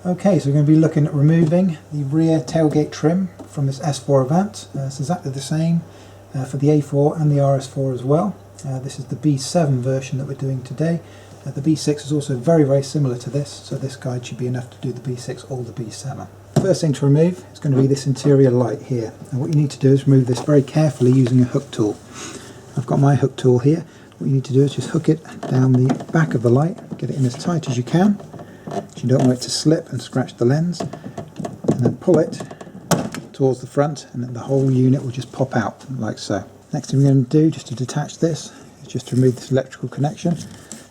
Okay, so we're going to be looking at removing the rear tailgate trim from this S4 Avant. It's exactly the same for the A4 and the RS4 as well. This is the B7 version that we're doing today. The B6 is also very similar to this, so this guide should be enough to do the B6 or the B7. First thing to remove is going to be this interior light here. And what you need to do is remove this very carefully using a hook tool. I've got my hook tool here. What you need to do is just hook it down the back of the light, get it in as tight as you can. You don't want it to slip and scratch the lens, and then pull it towards the front, and then the whole unit will just pop out like so. Next thing we're going to do, just to detach this, is just to remove this electrical connection.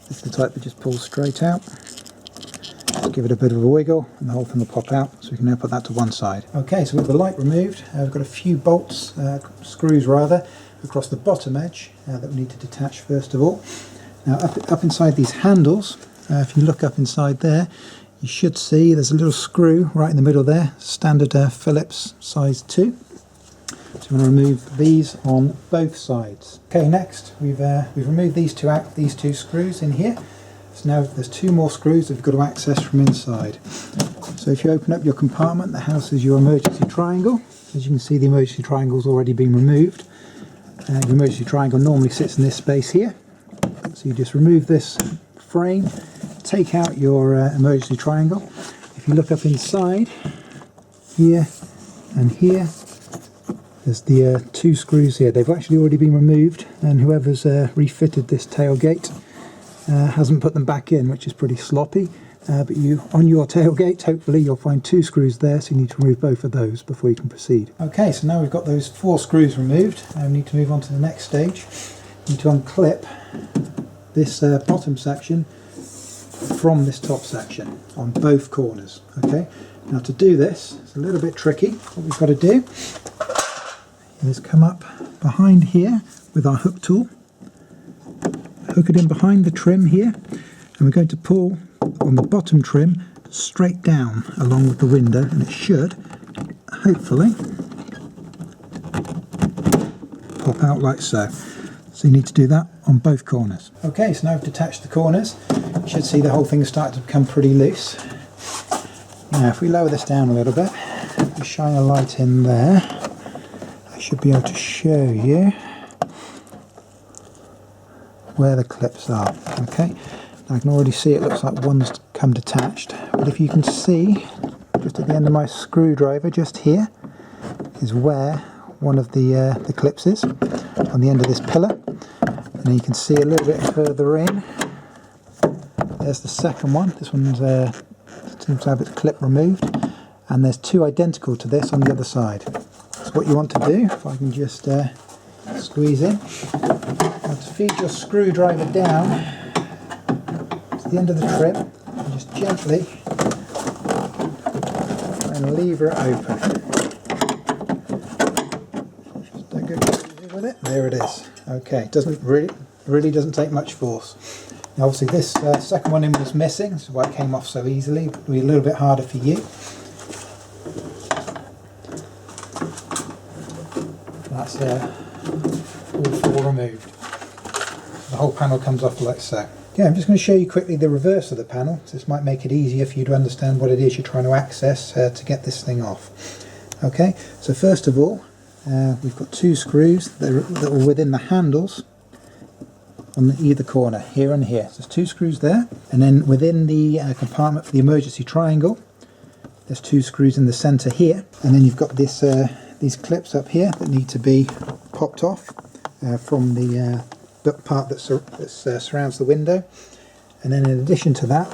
This is the type that just pulls straight out. Just give it a bit of a wiggle and the whole thing will pop out, so we can now put that to one side. Okay, so with the light removed, we've got a few bolts, screws rather, across the bottom edge that we need to detach first of all. Now up inside these handles, if you look up inside there, you should see there's a little screw right in the middle there, standard Phillips size 2. So we're going to remove these on both sides. Okay, next we've removed these two screws in here. So now there's two more screws that we've got to access from inside. So if you open up your compartment that houses your emergency triangle, as you can see the emergency triangle's already been removed. The emergency triangle normally sits in this space here. So you just remove this frame, take out your emergency triangle. If you look up inside here and here, there's the two screws here. They've actually already been removed, and whoever's refitted this tailgate hasn't put them back in, which is pretty sloppy. But on your tailgate, hopefully you'll find two screws there, so you need to remove both of those before you can proceed. Okay, so now we've got those 4 screws removed, we need to move on to the next stage. We need to unclip this bottom section from this top section on both corners. Okay, now to do this, it's a little bit tricky. What we've got to do is come up behind here with our hook tool, hook it in behind the trim here, and we're going to pull on the bottom trim straight down along with the window, and it should hopefully pop out like so. So you need to do that on both corners. Okay, so now I've detached the corners. You should see the whole thing is starting to become pretty loose. Now if we lower this down a little bit, we shine a light in there, I should be able to show you where the clips are. Okay, now I can already see it looks like one's come detached, but if you can see just at the end of my screwdriver just here is where one of the clips is, on the end of this pillar. And then you can see a little bit further in, there's the second one. This one's seems to have its clip removed, and there's 2 identical to this on the other side. So what you want to do, if I can just squeeze in, you want to feed your screwdriver down to the end of the trim and just gently try and lever it open. Just don't go crazy with it. There it is. Okay, it doesn't really doesn't take much force. Now obviously this second one in was missing, this is why it came off so easily. It'll be a little bit harder for you. That's all 4 removed. The whole panel comes off like so. Yeah, I'm just going to show you quickly the reverse of the panel. So this might make it easier for you to understand what it is you're trying to access to get this thing off. Okay, so first of all, we've got 2 screws that are within the handles on either corner, here and here. So there's 2 screws there, and then within the compartment for the emergency triangle, there's 2 screws in the centre here, and then you've got this these clips up here that need to be popped off from the part that surrounds the window. And then in addition to that,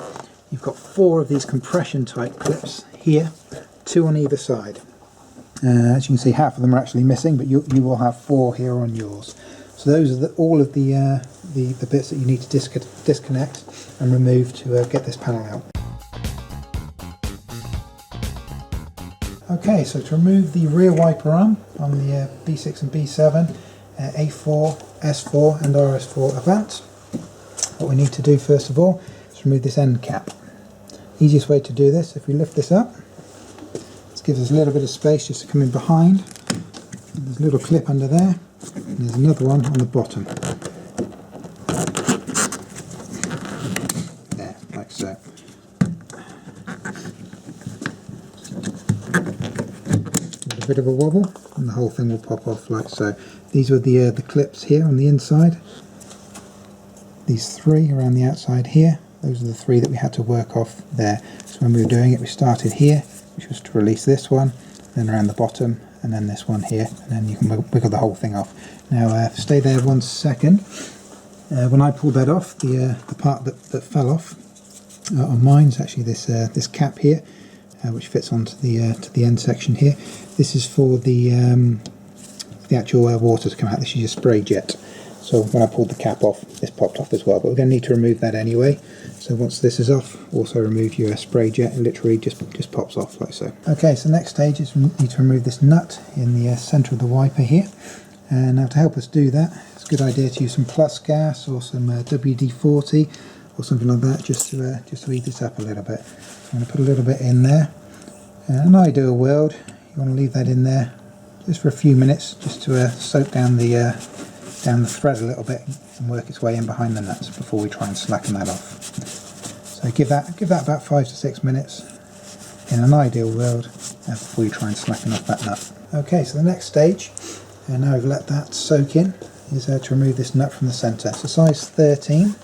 you've got 4 of these compression type clips here, 2 on either side. As you can see, half of them are actually missing, but you will have 4 here on yours. So those are all of the bits that you need to disconnect and remove to get this panel out. Okay, so to remove the rear wiper arm on the B6 and B7, A4, S4 and RS4 Avant, what we need to do first of all is remove this end cap. Easiest way to do this, if we lift this up, this gives us a little bit of space just to come in behind. There's a little clip under there, and there's another one on the bottom. There, like so. a bit of a wobble and the whole thing will pop off like so. These were the clips here on the inside. These three around the outside here, those are the three that we had to work off there. So when we were doing it, we started here, which was to release this one, then around the bottom, and then this one here, and then you can wiggle the whole thing off. Now stay there 1 second. When I pulled that off, the part that fell off on mine is actually this cap here, which fits onto the end section here. This is for the actual water to come out. This is your spray jet. So when I pulled the cap off, this popped off as well, but we're going to need to remove that anyway. So once this is off, also remove your spray jet. It literally just pops off like so. Okay, so next stage is we need to remove this nut in the centre of the wiper here. And now to help us do that, it's a good idea to use some plus gas or some WD-40 or something like that, just to heat this up a little bit. So I'm going to put a little bit in there. And an ideal world, you want to leave that in there just for a few minutes, just to soak down the thread a little bit and work its way in behind the nuts before we try and slacken that off. So give that about 5 to 6 minutes in an ideal world before you try and slacken off that nut. Okay, so the next stage, and now we've let that soak in, is to remove this nut from the centre. So size 13,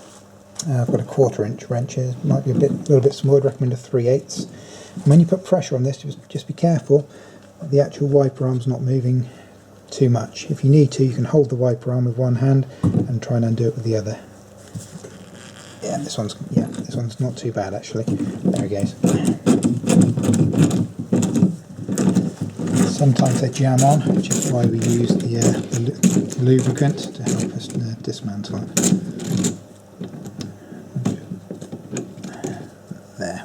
I've got a 1/4 inch wrench here, it might be a little bit small, I'd recommend a 3/8. And when you put pressure on this, just be careful that the actual wiper arm's not moving too much. If you need to, you can hold the wiper arm with one hand and try and undo it with the other. Yeah, this one's not too bad actually. There it goes. Sometimes they jam on, which is why we use the lubricant to help us dismantle it. There.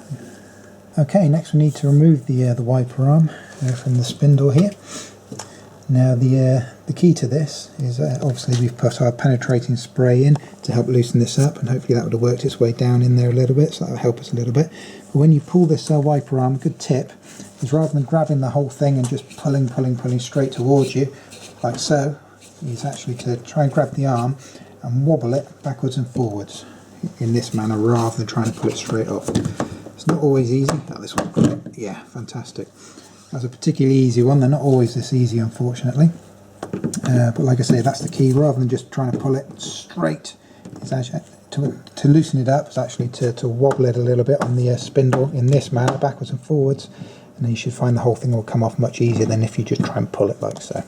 Okay, next we need to remove the wiper arm from the spindle here. Now the key to this is obviously we've put our penetrating spray in to help loosen this up, and hopefully that would have worked its way down in there a little bit, so that will help us a little bit. But when you pull this wiper arm, a good tip is rather than grabbing the whole thing and just pulling straight towards you like so, is actually to try and grab the arm and wobble it backwards and forwards in this manner rather than trying to pull it straight off. It's not always easy. Oh, this one got it. Yeah, fantastic. That's a particularly easy one. They're not always this easy, unfortunately. But like I say, that's the key. Rather than just trying to pull it straight, it's actually to loosen it up. It's actually to wobble it a little bit on the spindle in this manner, backwards and forwards, and then you should find the whole thing will come off much easier than if you just try and pull it like so.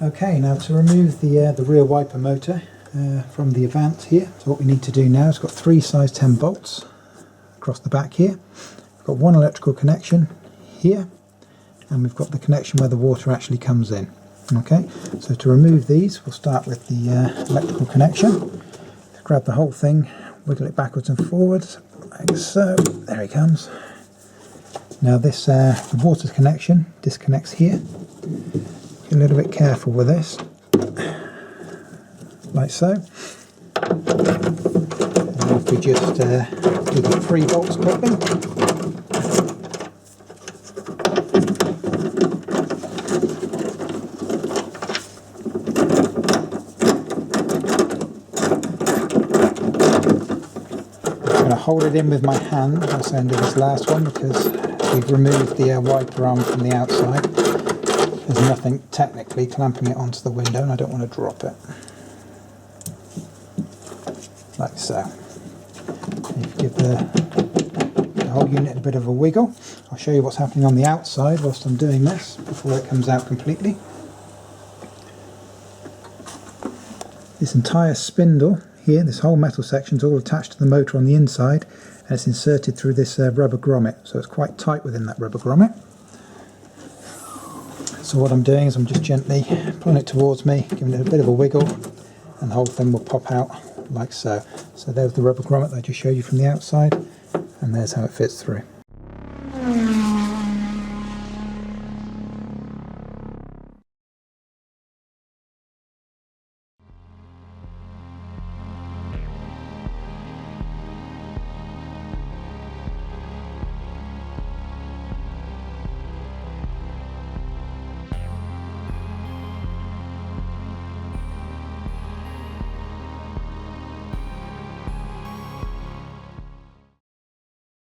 Okay, now to remove the rear wiper motor from the Avant here. So what we need to do now is got 3 size 10 bolts across the back here. We've got one electrical connection here, and we've got the connection where the water actually comes in. Okay, so to remove these, we'll start with the electrical connection. Grab the whole thing, wiggle it backwards and forwards, like so. There it comes. Now this, the water connection disconnects here. Be a little bit careful with this, like so. And if we just do the 3 bolts clipping. Hold it in with my hand as I do this last one, because we've removed the wiper arm from the outside. There's nothing technically clamping it onto the window, and I don't want to drop it. Like so. And if you give the whole unit a bit of a wiggle, I'll show you what's happening on the outside whilst I'm doing this before it comes out completely. This entire spindle here, this whole metal section is all attached to the motor on the inside, and it's inserted through this rubber grommet, so it's quite tight within that rubber grommet. So what I'm doing is I'm just gently pulling it towards me, giving it a bit of a wiggle, and the whole thing will pop out like so. So there's the rubber grommet that I just showed you from the outside, and there's how it fits through.